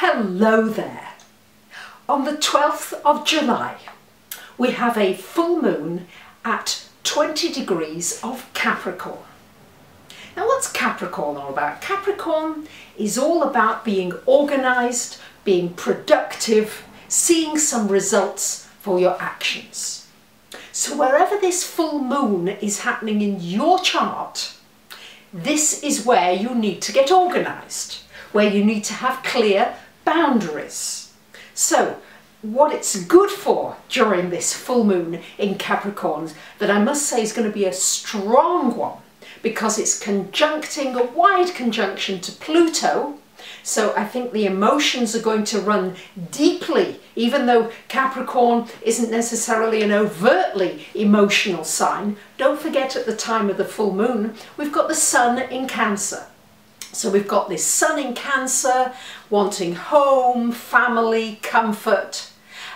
Hello there. On the 12th of July, we have a full moon at 20 degrees of Capricorn. Now, what's Capricorn all about? Capricorn is all about being organised, being productive, seeing some results for your actions. So wherever this full moon is happening in your chart, this is where you need to get organised, where you need to have clear boundaries. So what it's good for during this full moon in Capricorn, that I must say is going to be a strong one, because it's conjuncting, a wide conjunction to Pluto. So I think the emotions are going to run deeply, even though Capricorn isn't necessarily an overtly emotional sign. Don't forget, at the time of the full moon, we've got the sun in Cancer. So we've got this sun in Cancer, wanting home, family, comfort.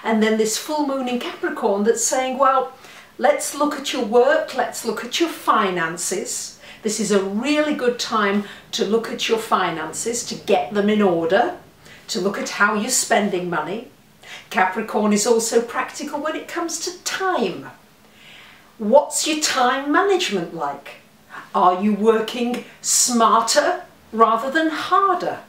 And then this full moon in Capricorn that's saying, well, let's look at your work, let's look at your finances. This is a really good time to look at your finances, to get them in order, to look at how you're spending money. Capricorn is also practical when it comes to time. What's your time management like? Are you working smarter rather than harder?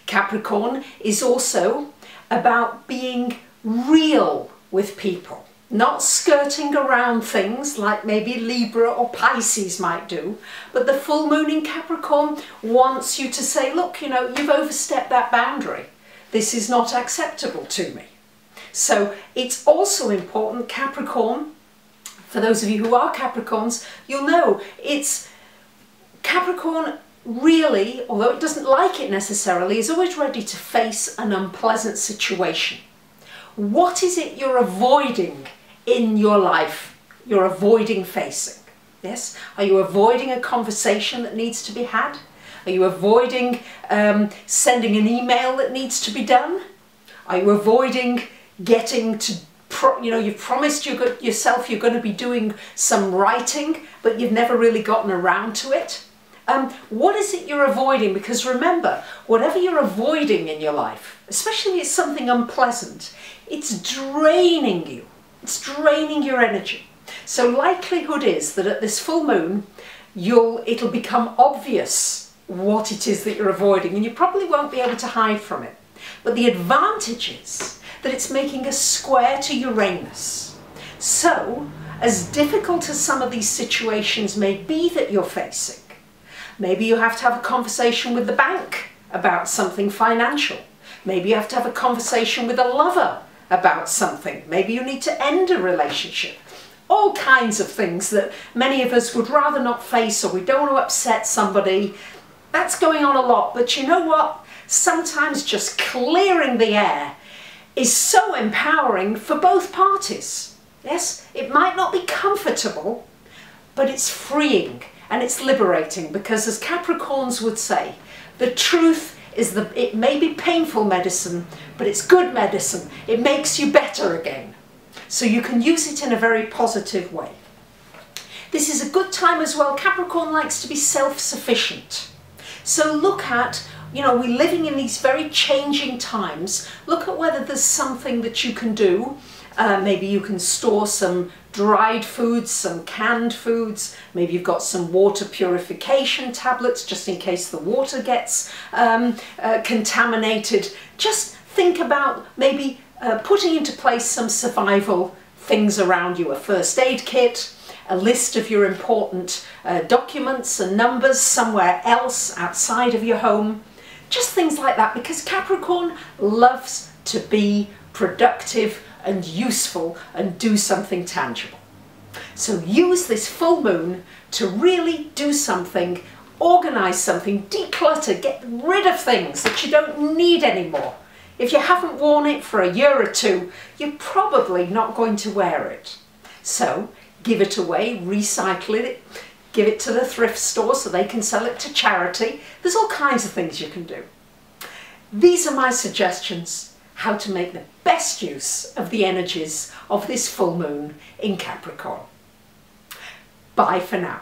Capricorn is also about being real with people, not skirting around things like maybe Libra or Pisces might do, but the full moon in Capricorn wants you to say, look, you know, you've overstepped that boundary. This is not acceptable to me. So it's also important, Capricorn, for those of you who are Capricorns, you'll know it's Capricorn really, although it doesn't like it necessarily, is always ready to face an unpleasant situation. What is it you're avoiding in your life? You're avoiding facing. Yes? Are you avoiding a conversation that needs to be had? Are you avoiding sending an email that needs to be done? Are you avoiding getting to, you've promised yourself you're going to be doing some writing, but you've never really gotten around to it? What is it you're avoiding? Because remember, whatever you're avoiding in your life, especially if it's something unpleasant, it's draining you. It's draining your energy. So likelihood is that at this full moon, it'll become obvious what it is that you're avoiding, and you probably won't be able to hide from it. But the advantage is that it's making a square to Uranus. So, as difficult as some of these situations may be that you're facing, maybe you have to have a conversation with the bank about something financial. Maybe you have to have a conversation with a lover about something. Maybe you need to end a relationship. All kinds of things that many of us would rather not face, or we don't want to upset somebody. That's going on a lot. But you know what? Sometimes just clearing the air is so empowering for both parties. Yes, it might not be comfortable, but it's freeing. And it's liberating, because as Capricorns would say, the truth is that it may be painful medicine, but it's good medicine. It makes you better again. So you can use it in a very positive way. This is a good time as well. Capricorn likes to be self-sufficient. So look at, we're living in these very changing times. Look at whether there's something that you can do. Maybe you can store some dried foods, some canned foods. Maybe you've got some water purification tablets just in case the water gets contaminated. Just think about maybe putting into place some survival things around you. A first aid kit, a list of your important documents and numbers somewhere else outside of your home. Just things like that, because Capricorn loves to be productive and useful and do something tangible. So use this full moon to really do something, organise something, declutter, get rid of things that you don't need anymore. If you haven't worn it for a year or two, you're probably not going to wear it. So give it away, recycle it, give it to the thrift store so they can sell it to charity. There's all kinds of things you can do. These are my suggestions how to make the best use of the energies of this full moon in Capricorn. Bye for now.